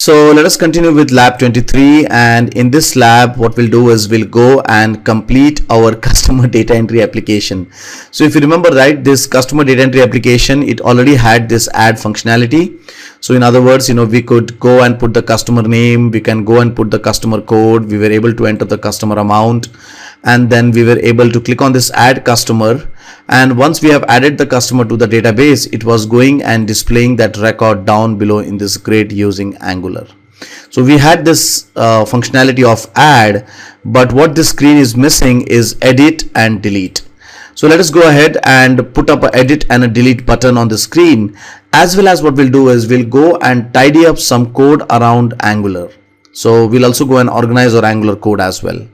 So let us continue with lab 23, and in this lab what we'll do is we'll go and complete our customer data entry application. So if you remember right, this customer data entry application, it already had this add functionality. So in other words, we could go and put the customer name, we can go and put the customer code, we were able to enter the customer amount, and then we were able to click on this add customer. And once we have added the customer to the database, it was going and displaying that record down below in this grid using Angular. So we had this functionality of add, but what this screen is missing is edit and delete. So let us go ahead and put up an edit and a delete button on the screen, as well as what we'll do is we'll go and tidy up some code around Angular. So we'll also go and organize our Angular code as well.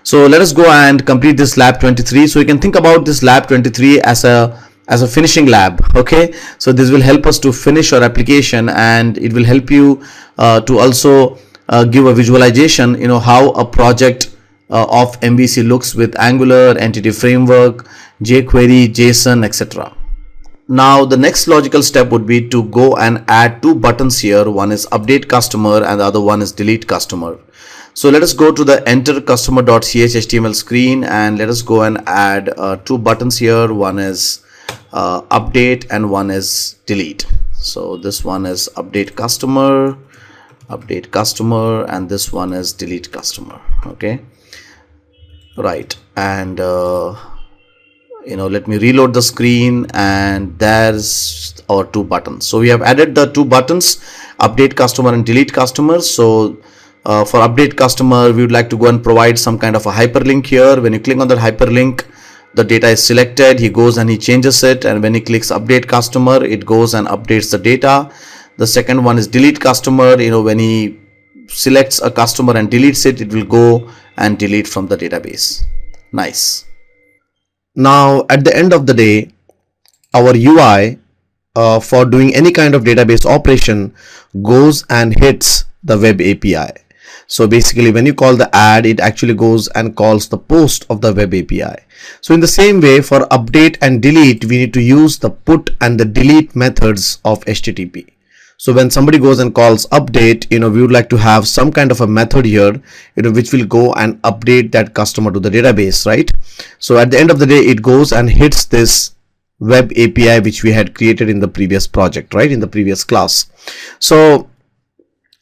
So let us go and complete this lab 23. So you can think about this lab 23 as a finishing lab. Okay, so this will help us to finish our application, and it will help you to also give a visualization, how a project of MVC looks with Angular, entity framework, jQuery, JSON, etc. Now the next logical step would be to go and add two buttons here. One is update customer and the other one is delete customer. So let us go to the enter customer.ch HTML screen, and let us go and add two buttons here. One is update and one is delete. So this one is update customer, and this one is delete customer. Okay, right. And let me reload the screen, and there's our two buttons. So we have added the two buttons, update customer and delete customer. So for update customer, we would like to go and provide some kind of a hyperlink here. When you click on that hyperlink, the data is selected, he goes and he changes it, and when he clicks update customer, it goes and updates the data. The second one is delete customer. When he selects a customer and deletes it, it will go and delete from the database. Nice. Now at the end of the day, our UI for doing any kind of database operation goes and hits the web API. So basically when you call the add, it actually goes and calls the post of the web API. So in the same way, for update and delete, we need to use the put and the delete methods of HTTP. So when somebody goes and calls update, we would like to have some kind of a method here, which will go and update that customer to the database, right? So at the end of the day, it goes and hits this web API, which we had created in the previous project, right? In the previous class. So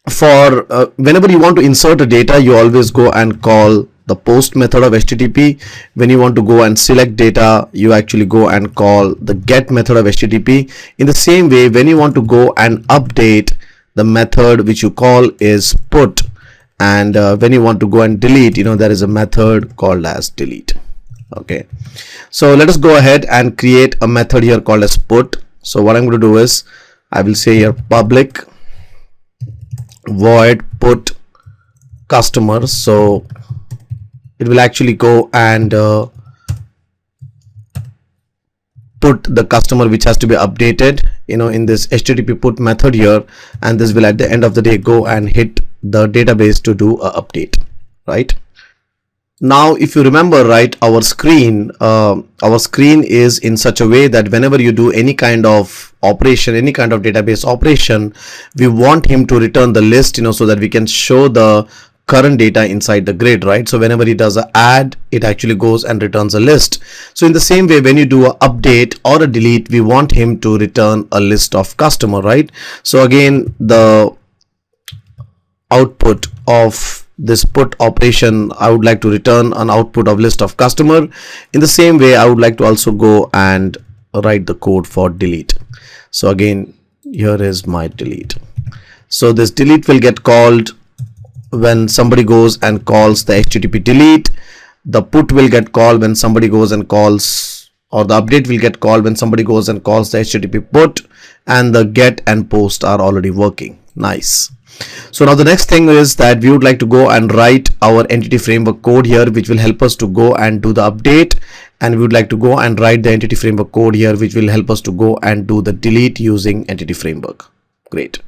for whenever you want to insert a data, you always go and call the post method of HTTP. When you want to go and select data, you actually go and call the get method of HTTP. In the same way, when you want to go and update, the method which you call is put, and when you want to go and delete, there is a method called as delete. Okay, so let us go ahead and create a method here called as put. So what I'm going to do is I will say here public void put customer. So it will actually go and put the customer which has to be updated, in this HTTP put method here, and this will at the end of the day go and hit the database to do a update, right? Now if you remember, right, our screen is in such a way that whenever you do any kind of operation, any kind of database operation, we want him to return the list, so that we can show the current data inside the grid, right? So whenever he does an add, it actually goes and returns a list. So in the same way, when you do an update or a delete, we want him to return a list of customer, right? So again, the output of this put operation, I would like to return an output of list of customer. In the same way, I would like to also go and write the code for delete. So again, here is my delete. So this delete will get called when somebody goes and calls the HTTP delete. The put will get called when somebody goes and calls, or the update will get called when somebody goes and calls the HTTP put, and the get and post are already working. Nice. So now the next thing is that we would like to go and write our entity framework code here, which will help us to go and do the update, and we would like to go and write the entity framework code here, which will help us to go and do the delete using entity framework. Great.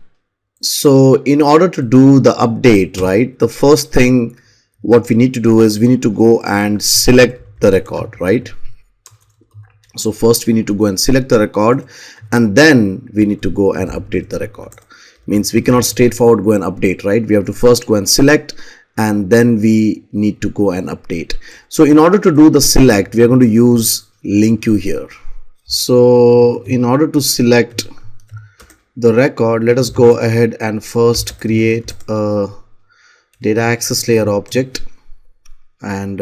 So in order to do the update, right, the first thing what we need to do is we need to go and select the record, right? So first we need to go and select the record, and then we need to go and update the record. Means we cannot straightforward go and update, right? We have to first go and select, and then we need to go and update. So in order to do the select, we are going to use link queue here. So in order to select the record, let us go ahead and first create a data access layer object, and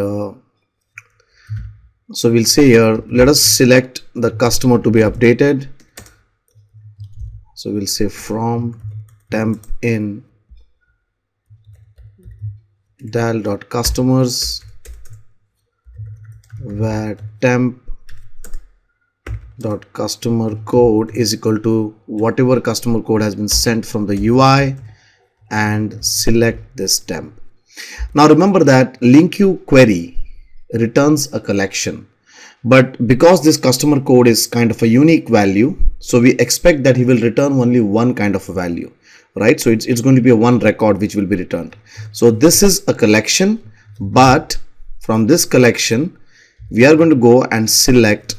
so we'll say here, let us select the customer to be updated. So we'll say from temp in dial.customers, where temp dot customer code is equal to whatever customer code has been sent from the UI, and select this temp. Now remember that link queue query returns a collection, but because this customer code is kind of a unique value, so we expect that he will return only one kind of a value, right? So it's going to be a one record which will be returned. So this is a collection, but from this collection we are going to go and select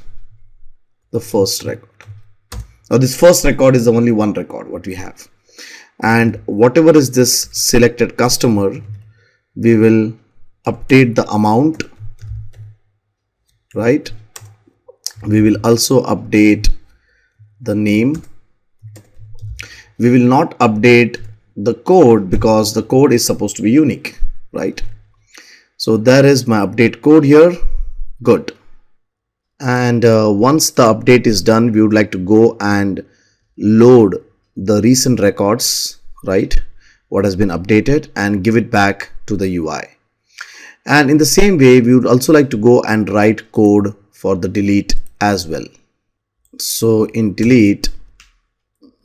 the first record. Now this first record is the only one record what we have, and whatever is this selected customer, we will update the amount, right? We will also update the name. We will not update the code because the code is supposed to be unique, right? So there is my update code here. Good. And once the update is done, we would like to go and load the recent records, right, what has been updated, and give it back to the UI. And in the same way, we would also like to go and write code for the delete as well. So in delete,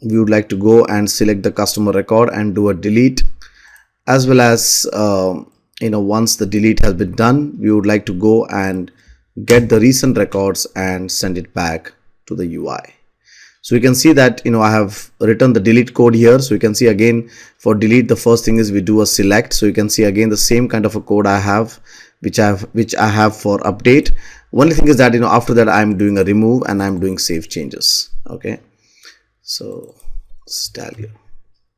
we would like to go and select the customer record and do a delete, as well as once the delete has been done, we would like to go and get the recent records and send it back to the UI. So you can see that I have written the delete code here. So you can see again, for delete, the first thing is we do a select. So you can see again the same kind of a code I have, which I have for update. Only thing is that after that I'm doing a remove and I'm doing save changes. Okay, so stallion,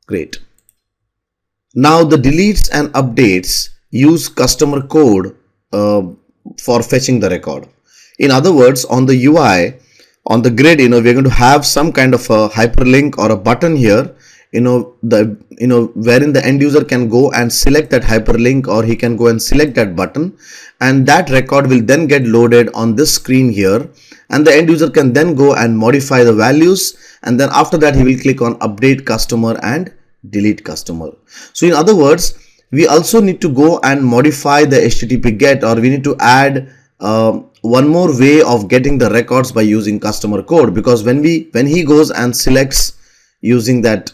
great. Now the deletes and updates use customer code for fetching the record. In other words, on the UI, on the grid, we're going to have some kind of a hyperlink or a button here, wherein the end user can go and select that hyperlink, or he can go and select that button, and that record will then get loaded on this screen here, and the end user can then go and modify the values, and then after that he will click on update customer and delete customer. So in other words, we also need to go and modify the HTTP GET, or we need to add one more way of getting the records by using customer code, because when he goes and selects using that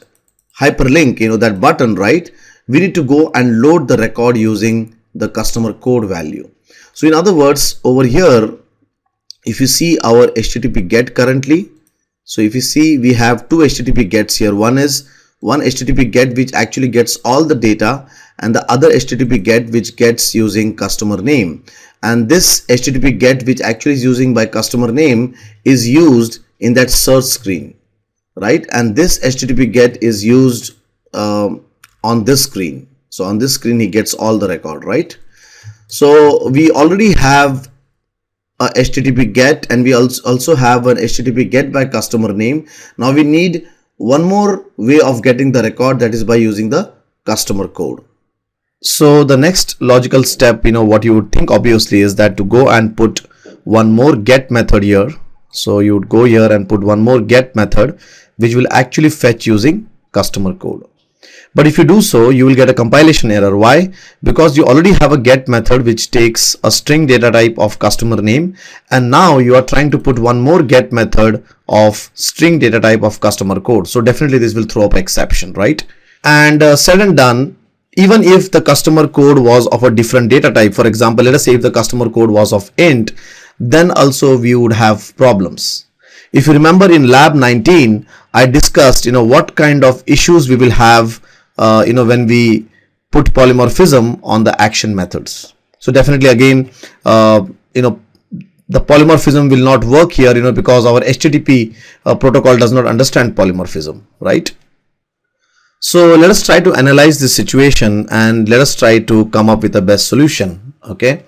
hyperlink, that button, right, we need to go and load the record using the customer code value. So in other words, over here, if you see our HTTP GET currently, so if you see, we have two HTTP GETs here. One HTTP GET which actually gets all the data, and the other HTTP GET which gets using customer name. And this HTTP GET which actually is using by customer name is used in that search screen, right? And this HTTP GET is used on this screen. So on this screen he gets all the record, right? So we already have a HTTP GET, and we also have an HTTP GET by customer name. Now we need one more way of getting the record, that is by using the customer code. So the next logical step, what you would think obviously is that to go and put one more get method here. So you would go here and put one more get method which will actually fetch using customer code. But if you do so, you will get a compilation error. Why? Because you already have a get method which takes a string data type of customer name, and now you are trying to put one more get method of string data type of customer code. So definitely this will throw up exception, right? And said and done, even if the customer code was of a different data type, for example, let us say if the customer code was of int, then also we would have problems. If you remember in lab 19, I discussed, what kind of issues we will have, when we put polymorphism on the action methods. So definitely again, the polymorphism will not work here, because our HTTP protocol does not understand polymorphism, right? So let us try to analyze this situation and let us try to come up with the best solution. Okay.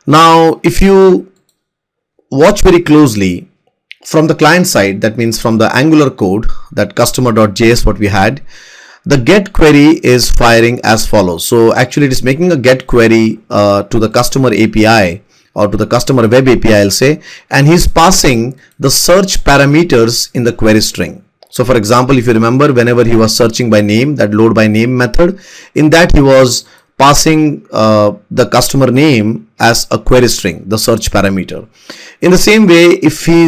Now, if you watch very closely from the client side, that means from the Angular code, that customer.js what we had, the get query is firing as follows. So actually it is making a get query to the customer API or to the customer web API, I'll say, and he's passing the search parameters in the query string. So for example, if you remember, whenever he was searching by name, that load by name method, in that he was passing the customer name as a query string, the search parameter. In the same way, if he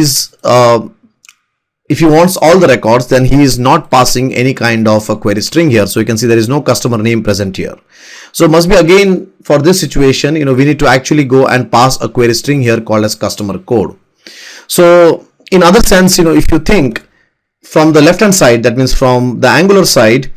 wants all the records, then he is not passing any kind of a query string here. So you can see there is no customer name present here. So must be again for this situation, we need to actually go and pass a query string here called as customer code. So in other sense, if you think from the left hand side, that means from the Angular side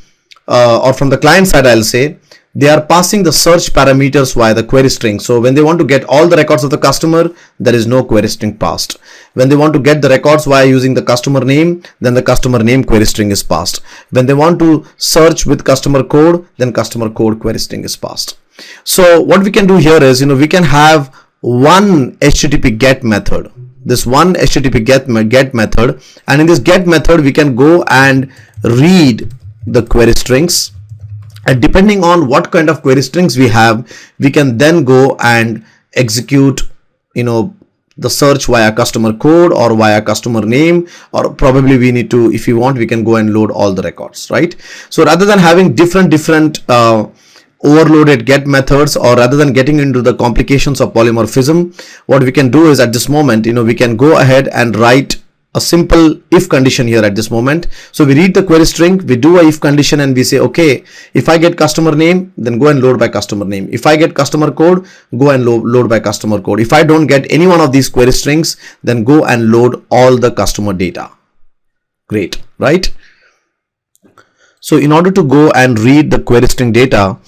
or from the client side, I'll say, they are passing the search parameters via the query string. So when they want to get all the records of the customer, there is no query string passed. When they want to get the records via using the customer name, then the customer name query string is passed. When they want to search with customer code, then customer code query string is passed. So what we can do here is, we can have one HTTP get method. This one HTTP get method, and in this get method we can go and read the query strings, and depending on what kind of query strings we have, we can then go and execute the search via customer code or via customer name, or probably we need to, if you want, we can go and load all the records, right? So rather than having different overloaded get methods, or rather than getting into the complications of polymorphism, what we can do is at this moment, we can go ahead and write a simple if condition here at this moment. So we read the query string, we do a if condition, and we say, okay, if I get customer name, then go and load by customer name. If I get customer code, go and load by customer code. If I don't get any one of these query strings, then go and load all the customer data. Great, right? So in order to go and read the query string data,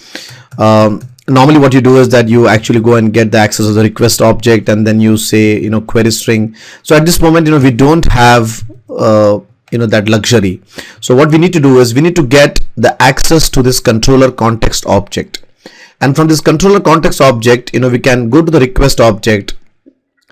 normally what you do is that you actually go and get the access of the request object, and then you say, query string. So at this moment, we don't have, that luxury. So what we need to do is we need to get the access to this controller context object. And from this controller context object, we can go to the request object,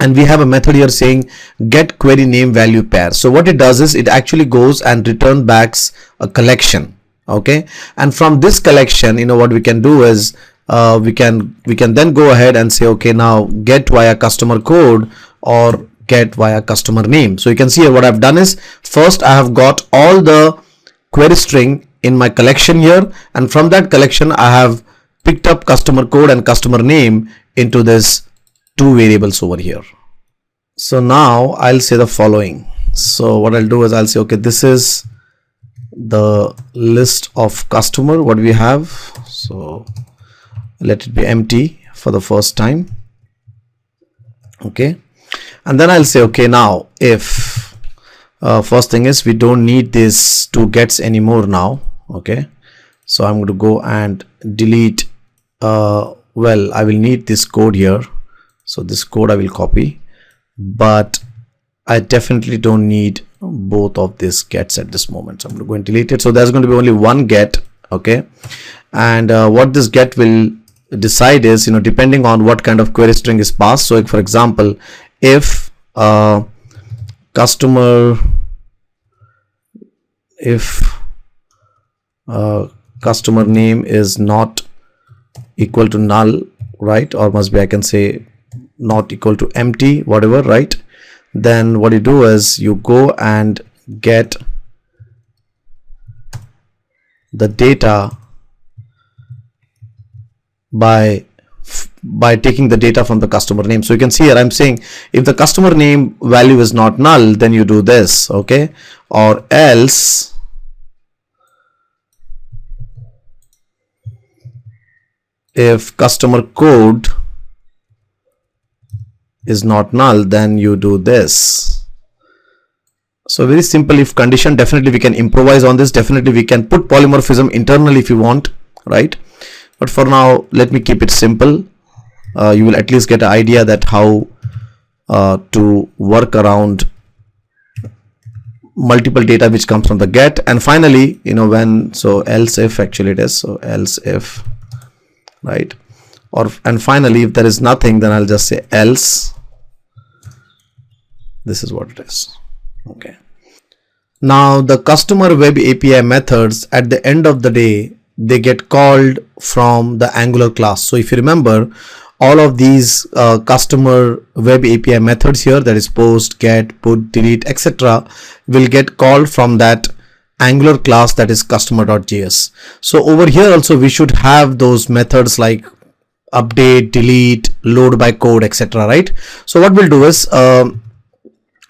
and we have a method here saying get query name value pair. So what it does is it actually goes and return back a collection. Okay. And from this collection, what we can do is we can then go ahead and say, okay, now get via customer code or get via customer name. So you can see here what I've done is, first I have got all the query string in my collection here, and from that collection I have picked up customer code and customer name into this two variables over here. So now I'll say the following. So what I'll do is I'll say, okay, this is the list of customer what we have. So let it be empty for the first time. Okay. And then I'll say, okay, now if first thing is we don't need these two gets anymore now. Okay. So I'm going to go and delete, well, I will need this code here. So this code I will copy, but I definitely don't need both of these gets at this moment. So I'm going to go and delete it. So there's going to be only one get. Okay. And what this get will decide is, depending on what kind of query string is passed. So for example, if customer name is not equal to null, right, or must be, I can say, not equal to empty, whatever, right, then what you do is you go and get the data by taking the data from the customer name. So you can see here I'm saying if the customer name value is not null, then you do this, okay, or else if customer code is not null, then you do this. So very simple if condition. Definitely we can improvise on this. Definitely we can put polymorphism internally if you want, right? But for now, let me keep it simple. You will at least get an idea that how to work around multiple data which comes from the get, and finally, else if actually it is, so else if, right? And finally, if there is nothing, then I'll just say else. This is what it is. Okay. Now the customer web API methods, at the end of the day, they get called from the Angular class. So if you remember, all of these customer web API methods here, that is post, get, put, delete, etc., will get called from that Angular class, that is customer.js. So over here also we should have those methods like update, delete, load by code, etc., right? So what we'll do is,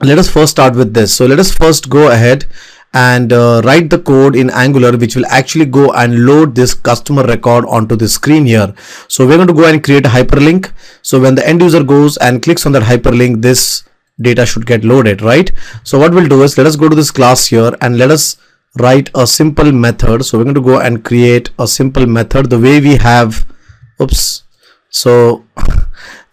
let us first start with this. So let us first go ahead and write the code in Angular, which will actually go and load this customer record onto the screen here. So we're going to go and create a hyperlink. So when the end user goes and clicks on that hyperlink, this data should get loaded, right? So what we'll do is, let us go to this class here and let us write a simple method. So we're going to go and create a simple method the way we have, so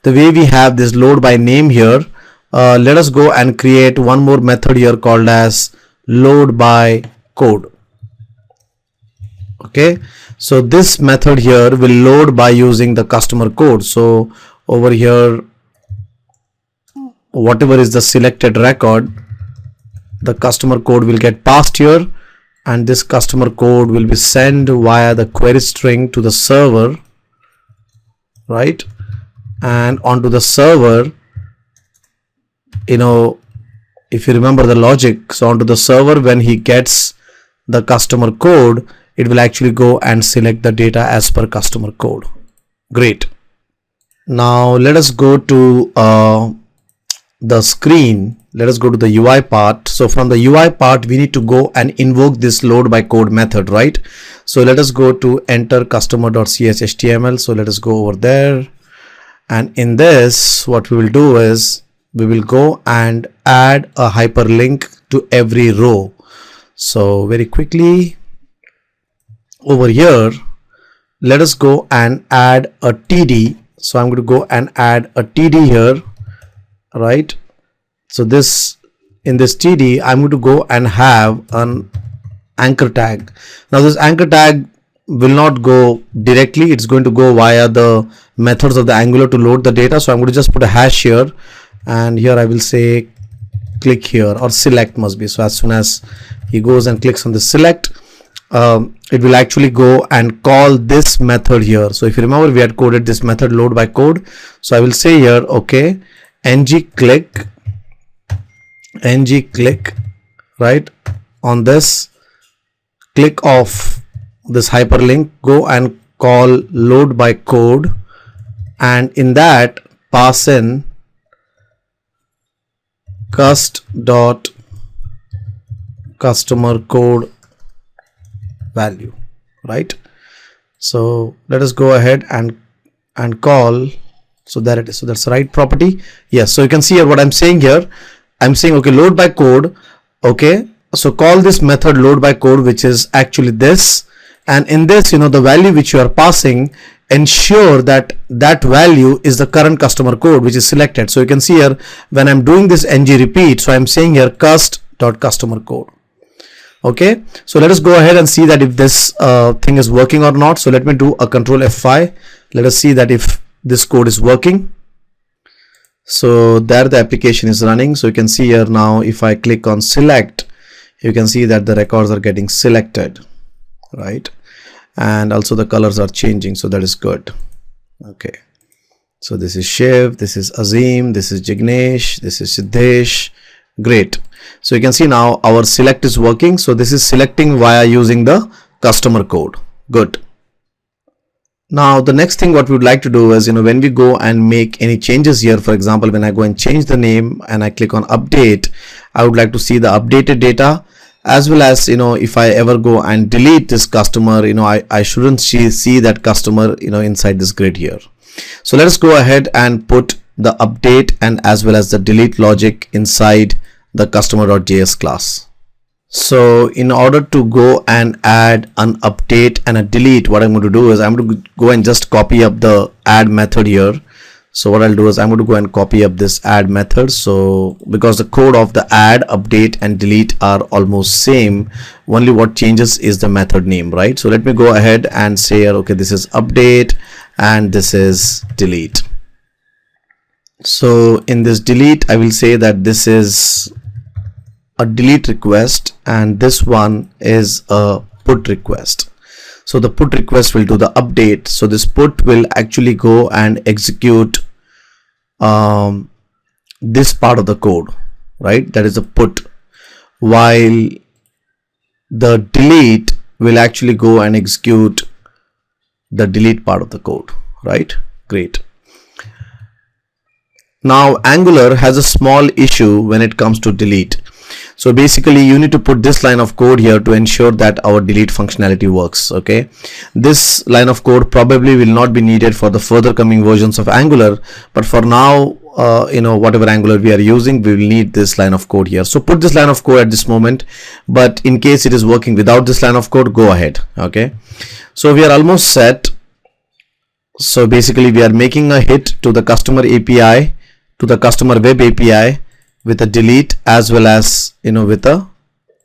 the way we have this load by name here. Let us go and create one more method here called as load by code. Okay, so this method here will load by using the customer code. So over here, whatever is the selected record, the customer code will get passed here, and this customer code will be sent via the query string to the server, right? And onto the server, if you remember the logic, so onto the server, when he gets the customer code, it will actually go and select the data as per customer code. Great. Now let us go to the screen. Let us go to the UI part. So from the UI part, we need to go and invoke this load by code method, right? So let us go to enter customer.cshtml. So let us go over there, and in this, what we will do is, we will go and add a hyperlink to every row. So very quickly over here, let us go and add a TD. So I'm going to go and add a TD here, right? So in this TD, I'm going to go and have an anchor tag. Now this anchor tag will not go directly. It's going to go via the methods of the Angular to load the data. So I'm going to just put a hash here, and here I will say click here, or select must be. So as soon as he goes and clicks on the select, it will actually go and call this method here. So if you remember, we had coded this method load by code. So I will say here, okay, ng click, right, on this, click off this hyperlink, go and call load by code, and in that pass in cust.customer code value, right? So let us go ahead and call. So there it is. So that's the right property. Yes. So you can see here what I'm saying here. I'm saying, okay, load by code. Okay. So call this method load by code, which is actually this. And in this, the value which you are passing, ensure that that value is the current customer code which is selected. So you can see here when I'm doing this ng repeat, so I'm saying here cust.customer code. Okay, so let us go ahead and see that if this thing is working or not. So let me do a control F5. Let us see that if this code is working. So there the application is running. So you can see here now, if I click on select, you can see that the records are getting selected, right? And also the colors are changing, so that is good. Okay, so this is Shiv, this is Azim, this is Jignesh, this is Siddesh. Great. So you can see now our select is working. So this is selecting via using the customer code. Good. Now the next thing what we would like to do is, when we go and make any changes here, for example, when I go and change the name and I click on update, I would like to see the updated data, as well as, if I ever go and delete this customer, I shouldn't see that customer, inside this grid here. So let us go ahead and put the update and as well as the delete logic inside the customer.js class. So in order to go and add an update and a delete, what I'm going to do is I'm going to go and just copy up the add method here. So what I'll do is I'm going to go and copy up this add method. So because the code of the add, update and delete are almost same, only what changes is the method name, right? So let me go ahead and say, okay, this is update and this is delete. So in this delete, I will say that this is a delete request and this one is a put request. So the put request will do the update. So this put will actually go and execute this part of the code, right? That is a put, while the delete will actually go and execute the delete part of the code, right? Great. Now Angular has a small issue when it comes to delete. So basically you need to put this line of code here to ensure that our delete functionality works. Okay, this line of code probably will not be needed for the further coming versions of Angular, but for now whatever Angular we are using, we will need this line of code here. So put this line of code at this moment, but in case it is working without this line of code, go ahead. Okay, so we are almost set. So basically we are making a hit to the customer API, to the customer web API, with a delete as well as with a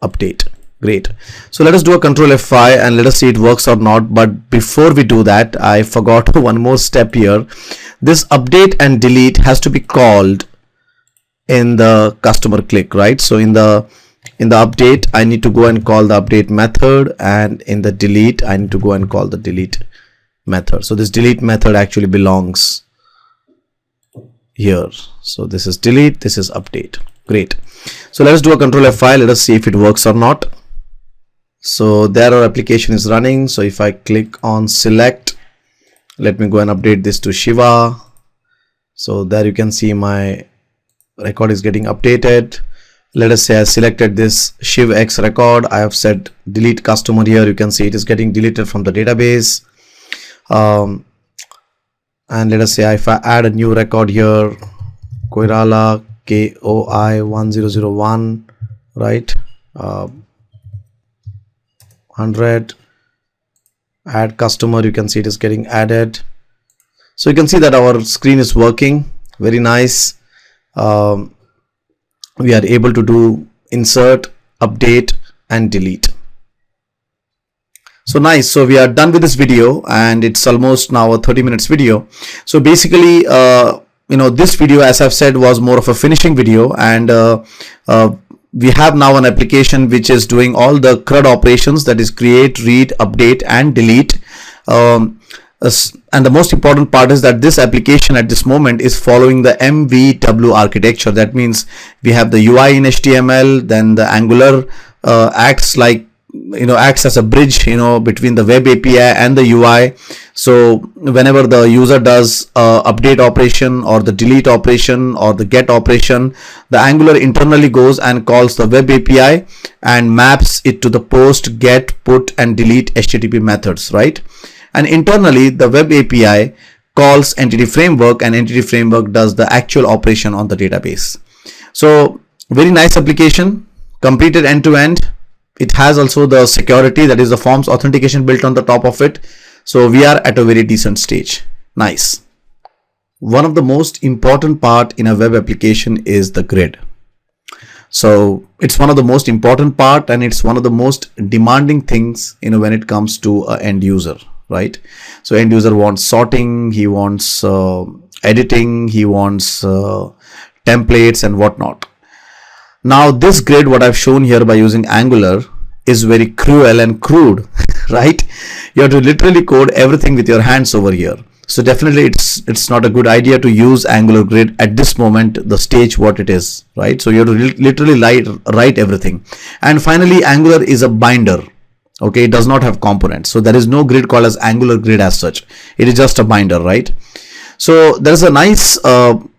update. Great. So let us do a control F5 and let us see it works or not. But before we do that, I forgot one more step here. This update and delete has to be called in the customer click, right? So in the update, I need to go and call the update method, and in the delete, I need to go and call the delete method. So this delete method actually belongs here. So this is delete, this is update. Great. So let us do a control F5. Let us see if it works or not. So there our application is running. So if I click on select, let me go and update this to Shiva. So there you can see my record is getting updated. Let us say I selected this ShivX record. I have said delete customer here. You can see it is getting deleted from the database. And let us say if I add a new record here, Koirala KOI 1001, right? 100, add customer, you can see it is getting added. So you can see that our screen is working very nice. We are able to do insert, update and delete. So nice. So we are done with this video, and it's almost now a 30 minutes video. So basically this video, as I've said, was more of a finishing video, and we have now an application which is doing all the CRUD operations, that is create, read, update and delete. And the most important part is that this application at this moment is following the MVW architecture. That means we have the UI in HTML, then the Angular acts as a bridge between the web API and the UI. So whenever the user does update operation or the delete operation or the get operation, the Angular internally goes and calls the web API and maps it to the post, get, put and delete HTTP methods, right? And internally the web API calls entity framework, and entity framework does the actual operation on the database. So very nice application, completed end to end. It has also the security, that is the forms authentication built on the top of it. So we are at a very decent stage. Nice. One of the most important part in a web application is the grid. So it's one of the most important part, and it's one of the most demanding things when it comes to an end user, right? So end user wants sorting, he wants editing, he wants templates and whatnot. Now this grid, what I've shown here by using Angular, is very cruel and crude, right? You have to literally code everything with your hands over here. So definitely it's not a good idea to use Angular grid at this moment, the stage what it is, right? So you have to literally write everything. And finally, Angular is a binder. Okay, it does not have components. So there is no grid called as Angular grid as such. It is just a binder, right? So there is a nice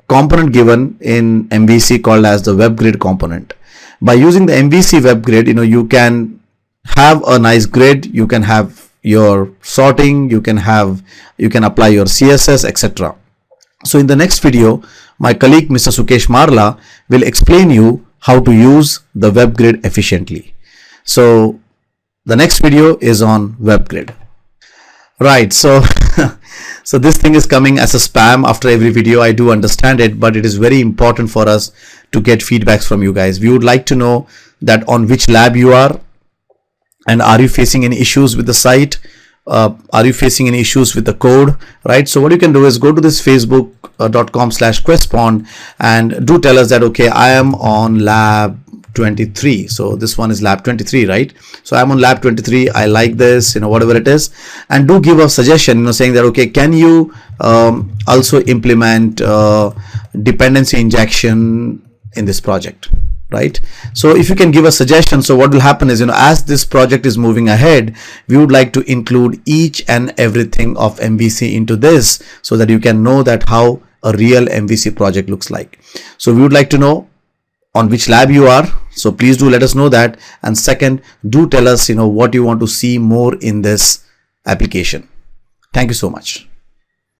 component given in MVC called as the web grid component. By using the MVC web grid, you can have a nice grid, you can have your sorting, you can apply your CSS, etc. So in the next video, my colleague Mr. Sukesh Marla will explain you how to use the web grid efficiently. So the next video is on web grid. Right. So, so this thing is coming as a spam after every video. I do understand it, but it is very important for us to get feedbacks from you guys. We would like to know that on which lab you are, and are you facing any issues with the site? Are you facing any issues with the code? Right. So what you can do is go to this facebook.com/questpond and do tell us that, okay, I am on lab 23. So this one is lab 23, right? So I'm on lab 23. I like this, whatever it is, and do give a suggestion, saying that, okay, can you also implement dependency injection in this project, right? So if you can give a suggestion, so what will happen is, as this project is moving ahead, we would like to include each and everything of MVC into this, so that you can know that how a real MVC project looks like. So we would like to know on which lab you are, so please do let us know that. And second, do tell us what you want to see more in this application. Thank you so much.